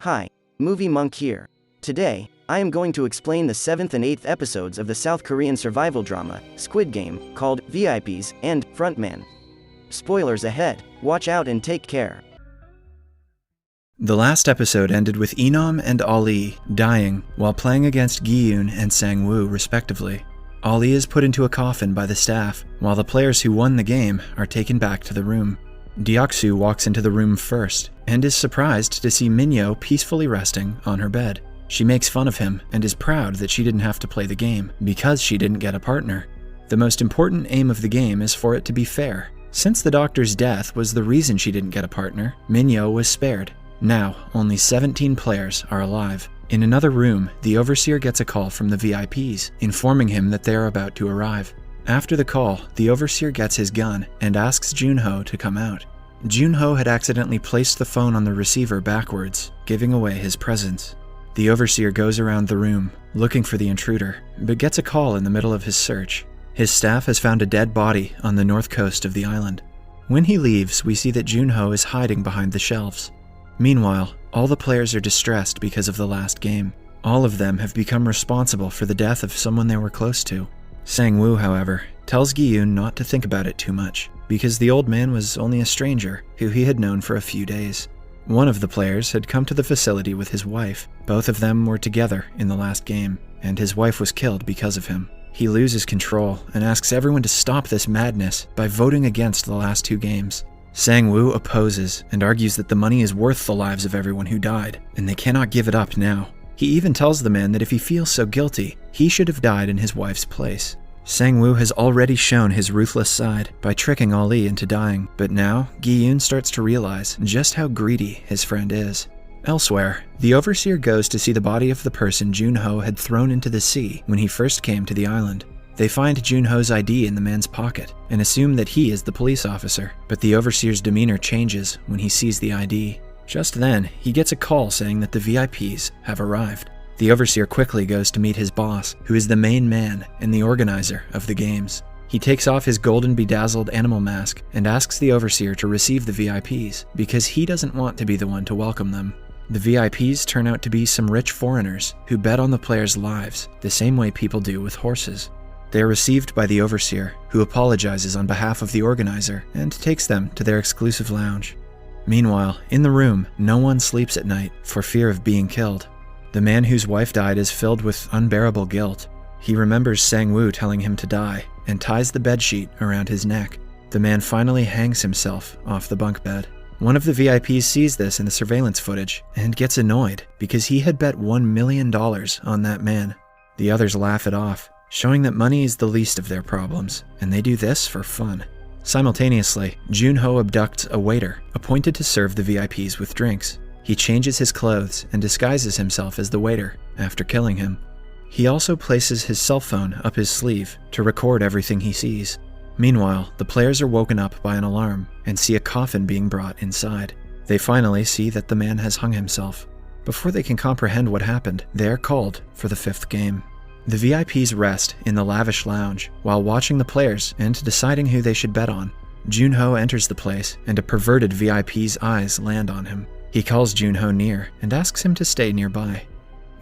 Hi, Movie Monk here. Today, I am going to explain the 7th and 8th episodes of the South Korean survival drama, Squid Game, called VIPS and Frontman. Spoilers ahead, watch out and take care. The last episode ended with Inam and Ali dying while playing against Gi-yoon and Sang-woo respectively. Ali is put into a coffin by the staff, while the players who won the game are taken back to the room. Yeong-su walks into the room first, and is surprised to see Min-yo peacefully resting on her bed. She makes fun of him, and is proud that she didn't have to play the game, because she didn't get a partner. The most important aim of the game is for it to be fair. Since the doctor's death was the reason she didn't get a partner, Min-yo was spared. Now, only 17 players are alive. In another room, the overseer gets a call from the VIPs, informing him that they are about to arrive. After the call, the overseer gets his gun and asks Jun-ho to come out. Jun-ho had accidentally placed the phone on the receiver backwards, giving away his presence. The overseer goes around the room, looking for the intruder, but gets a call in the middle of his search. His staff has found a dead body on the north coast of the island. When he leaves, we see that Jun-ho is hiding behind the shelves. Meanwhile, all the players are distressed because of the last game. All of them have become responsible for the death of someone they were close to. Sang-woo, however, tells Gi-yoon not to think about it too much, because the old man was only a stranger who he had known for a few days. One of the players had come to the facility with his wife. Both of them were together in the last game, and his wife was killed because of him. He loses control and asks everyone to stop this madness by voting against the last two games. Sang-woo opposes and argues that the money is worth the lives of everyone who died, and they cannot give it up now. He even tells the man that if he feels so guilty, he should have died in his wife's place. Sang-woo has already shown his ruthless side by tricking Ali into dying, but now Gi-yoon starts to realize just how greedy his friend is. Elsewhere, the overseer goes to see the body of the person Jun-ho had thrown into the sea when he first came to the island. They find Jun-ho's ID in the man's pocket and assume that he is the police officer, but the overseer's demeanor changes when he sees the ID. Just then, he gets a call saying that the VIPs have arrived. The overseer quickly goes to meet his boss, who is the main man and the organizer of the games. He takes off his golden bedazzled animal mask and asks the overseer to receive the VIPs because he doesn't want to be the one to welcome them. The VIPs turn out to be some rich foreigners who bet on the players' lives the same way people do with horses. They are received by the overseer, who apologizes on behalf of the organizer and takes them to their exclusive lounge. Meanwhile, in the room, no one sleeps at night for fear of being killed. The man whose wife died is filled with unbearable guilt. He remembers Sang-woo telling him to die and ties the bedsheet around his neck. The man finally hangs himself off the bunk bed. One of the VIPs sees this in the surveillance footage and gets annoyed because he had bet $1 million on that man. The others laugh it off, showing that money is the least of their problems, and they do this for fun. Simultaneously, Jun-ho abducts a waiter appointed to serve the VIPs with drinks. He changes his clothes and disguises himself as the waiter after killing him. He also places his cell phone up his sleeve to record everything he sees. Meanwhile, the players are woken up by an alarm and see a coffin being brought inside. They finally see that the man has hung himself. Before they can comprehend what happened, they are called for the 5th game. The VIPs rest in the lavish lounge while watching the players and deciding who they should bet on. Jun-ho enters the place, and a perverted VIP's eyes land on him. He calls Jun-ho near and asks him to stay nearby.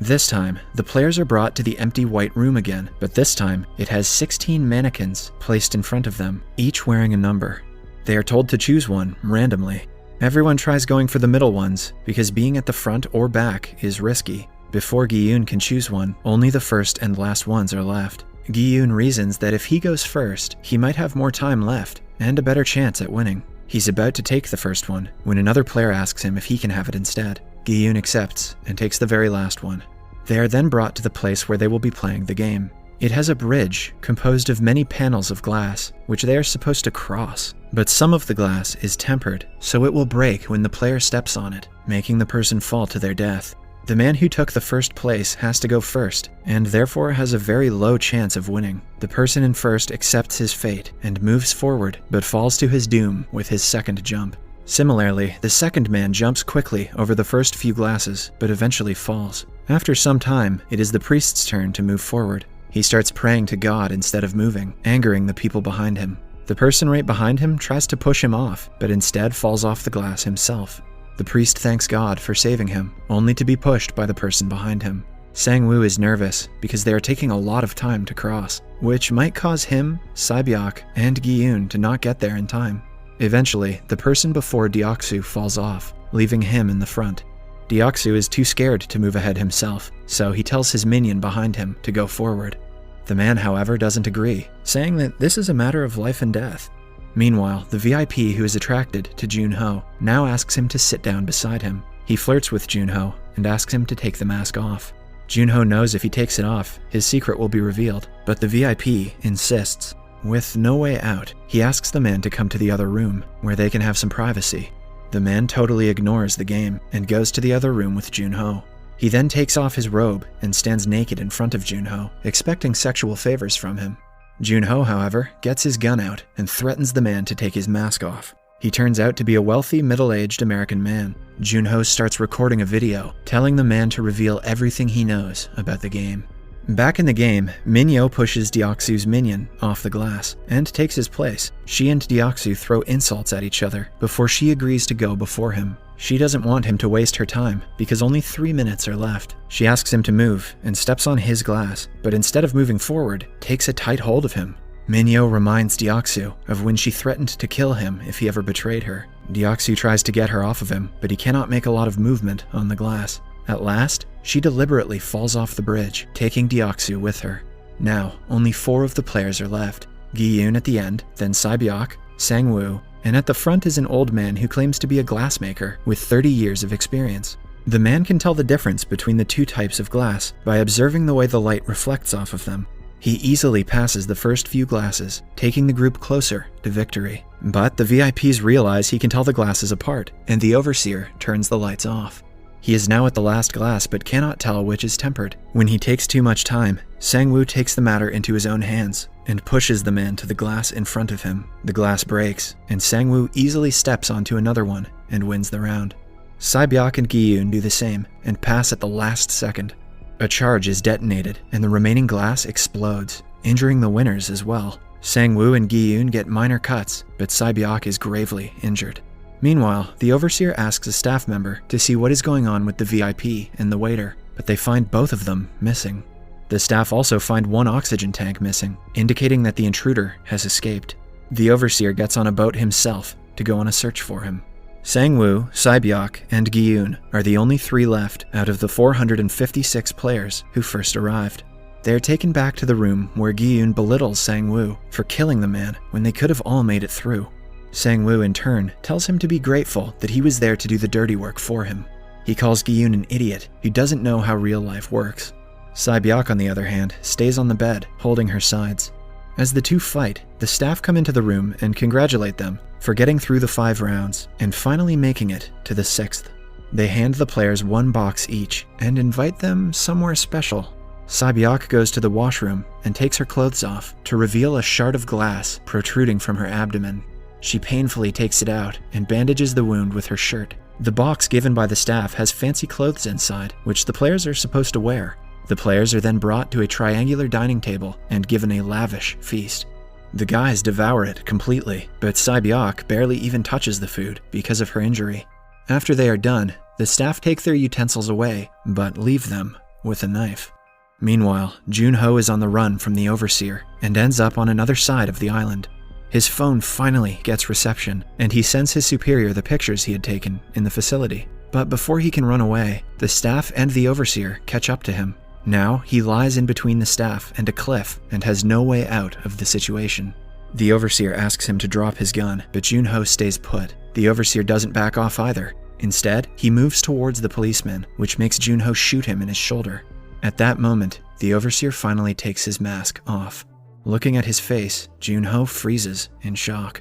This time, the players are brought to the empty white room again, but this time it has 16 mannequins placed in front of them, each wearing a number. They are told to choose one randomly. Everyone tries going for the middle ones because being at the front or back is risky. Before Gi-yoon can choose one, only the first and last ones are left. Gi-yoon reasons that if he goes first, he might have more time left and a better chance at winning. He's about to take the first one when another player asks him if he can have it instead. Gi-yoon accepts and takes the very last one. They are then brought to the place where they will be playing the game. It has a bridge composed of many panels of glass, which they are supposed to cross. But some of the glass is tempered, so it will break when the player steps on it, making the person fall to their death. The man who took the first place has to go first, and therefore has a very low chance of winning. The person in first accepts his fate and moves forward, but falls to his doom with his second jump. Similarly, the second man jumps quickly over the first few glasses, but eventually falls. After some time, it is the priest's turn to move forward. He starts praying to God instead of moving, angering the people behind him. The person right behind him tries to push him off, but instead falls off the glass himself. The priest thanks God for saving him, only to be pushed by the person behind him. Sang-woo is nervous because they are taking a lot of time to cross, which might cause him, Sae-byok, and Gi-yoon to not get there in time. Eventually, the person before Deok-su falls off, leaving him in the front. Deok-su is too scared to move ahead himself, so he tells his minion behind him to go forward. The man, however, doesn't agree, saying that this is a matter of life and death. Meanwhile, the VIP who is attracted to Jun-ho now asks him to sit down beside him. He flirts with Jun-ho and asks him to take the mask off. Jun-ho knows if he takes it off, his secret will be revealed, but the VIP insists. With no way out, he asks the man to come to the other room, where they can have some privacy. The man totally ignores the game and goes to the other room with Jun-ho. He then takes off his robe and stands naked in front of Jun-ho, expecting sexual favors from him. Jun-ho, however, gets his gun out and threatens the man to take his mask off. He turns out to be a wealthy, middle-aged American man. Jun-ho starts recording a video, telling the man to reveal everything he knows about the game. Back in the game, Min-yo pushes Deok-su's minion off the glass and takes his place. She and Deok-su throw insults at each other before she agrees to go before him. She doesn't want him to waste her time because only 3 minutes are left. She asks him to move and steps on his glass, but instead of moving forward, takes a tight hold of him. Min-yo reminds Deok-su of when she threatened to kill him if he ever betrayed her. Deok-su tries to get her off of him, but he cannot make a lot of movement on the glass. At last, she deliberately falls off the bridge, taking Deok-su with her. Now, only 4 of the players are left. Gi-yoon at the end, then Sae-byok, Sang-woo, and at the front is an old man who claims to be a glassmaker with 30 years of experience. The man can tell the difference between the 2 types of glass by observing the way the light reflects off of them. He easily passes the first few glasses, taking the group closer to victory. But the VIPs realize he can tell the glasses apart, and the overseer turns the lights off. He is now at the last glass but cannot tell which is tempered. When he takes too much time, Sang-woo takes the matter into his own hands and pushes the man to the glass in front of him. The glass breaks, and Sang-woo easily steps onto another one and wins the round. Sae-byok and Gi-yoon do the same and pass at the last second. A charge is detonated, and the remaining glass explodes, injuring the winners as well. Sang-woo and Gi-yoon get minor cuts, but Sae-byok is gravely injured. Meanwhile, the overseer asks a staff member to see what is going on with the VIP and the waiter, but they find both of them missing. The staff also find 1 oxygen tank missing, indicating that the intruder has escaped. The overseer gets on a boat himself to go on a search for him. Sang-woo, Sae-byok, and Gi-yoon are the only 3 left out of the 456 players who first arrived. They are taken back to the room where Gi-yoon belittles Sang-woo for killing the man when they could have all made it through. Sang-woo, in turn, tells him to be grateful that he was there to do the dirty work for him. He calls Gi-yoon an idiot who doesn't know how real life works. Sae-byok, on the other hand, stays on the bed, holding her sides. As the 2 fight, the staff come into the room and congratulate them for getting through the 5 rounds and finally making it to the 6th. They hand the players 1 box each and invite them somewhere special. Sae-byok goes to the washroom and takes her clothes off to reveal a shard of glass protruding from her abdomen. She painfully takes it out and bandages the wound with her shirt. The box given by the staff has fancy clothes inside, which the players are supposed to wear. The players are then brought to a triangular dining table and given a lavish feast. The guys devour it completely, but Sae-byok barely even touches the food because of her injury. After they are done, the staff take their utensils away, but leave them with a knife. Meanwhile, Jun-ho is on the run from the overseer and ends up on another side of the island. His phone finally gets reception, and he sends his superior the pictures he had taken in the facility. But before he can run away, the staff and the overseer catch up to him. Now, he lies in between the staff and a cliff and has no way out of the situation. The overseer asks him to drop his gun, but Jun-ho stays put. The overseer doesn't back off either. Instead, he moves towards the policeman, which makes Jun-ho shoot him in his shoulder. At that moment, the overseer finally takes his mask off. Looking at his face, Jun-ho freezes in shock.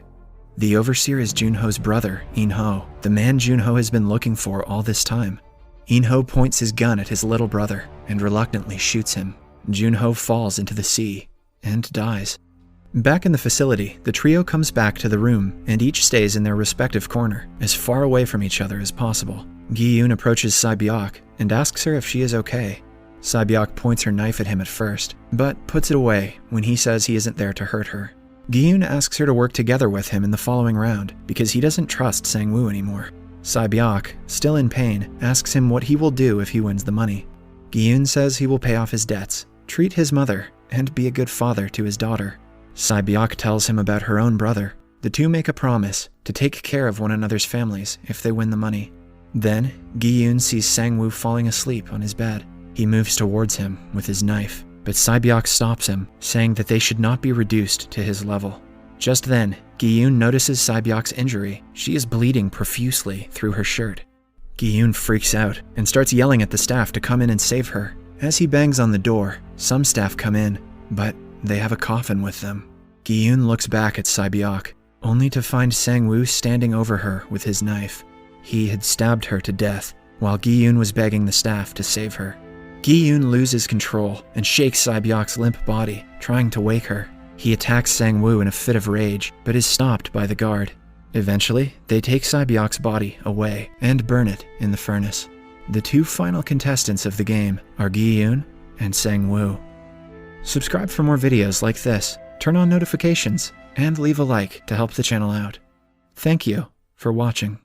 The overseer is Jun-ho's brother, In-ho, the man Jun-ho has been looking for all this time. In-ho points his gun at his little brother and reluctantly shoots him. Jun-ho falls into the sea and dies. Back in the facility, the trio comes back to the room and each stays in their respective corner, as far away from each other as possible. Gi-yoon approaches Sae-byok and asks her if she is okay. Sae-byok points her knife at him at first, but puts it away when he says he isn't there to hurt her. Gi-yoon asks her to work together with him in the following round because he doesn't trust Sang-woo anymore. Sae-byok, still in pain, asks him what he will do if he wins the money. Gi-yoon says he will pay off his debts, treat his mother, and be a good father to his daughter. Sae-byok tells him about her own brother. The two make a promise to take care of one another's families if they win the money. Then, Gi-yoon sees Sang-woo falling asleep on his bed. He moves towards him with his knife, but Sae-byok stops him, saying that they should not be reduced to his level. Just then, Gi-yoon notices Sae-byok's injury. She is bleeding profusely through her shirt. Gi-yoon freaks out and starts yelling at the staff to come in and save her. As he bangs on the door, some staff come in, but they have a coffin with them. Gi-yoon looks back at Sae-byok, only to find Sang-woo standing over her with his knife. He had stabbed her to death, while Gi-yoon was begging the staff to save her. Gi-yoon loses control and shakes Sae-byok's limp body, trying to wake her. He attacks Sang-woo in a fit of rage, but is stopped by the guard. Eventually, they take Sae-byok's body away and burn it in the furnace. The two final contestants of the game are Gi-yoon and Sang-woo. Subscribe for more videos like this, turn on notifications, and leave a like to help the channel out. Thank you for watching.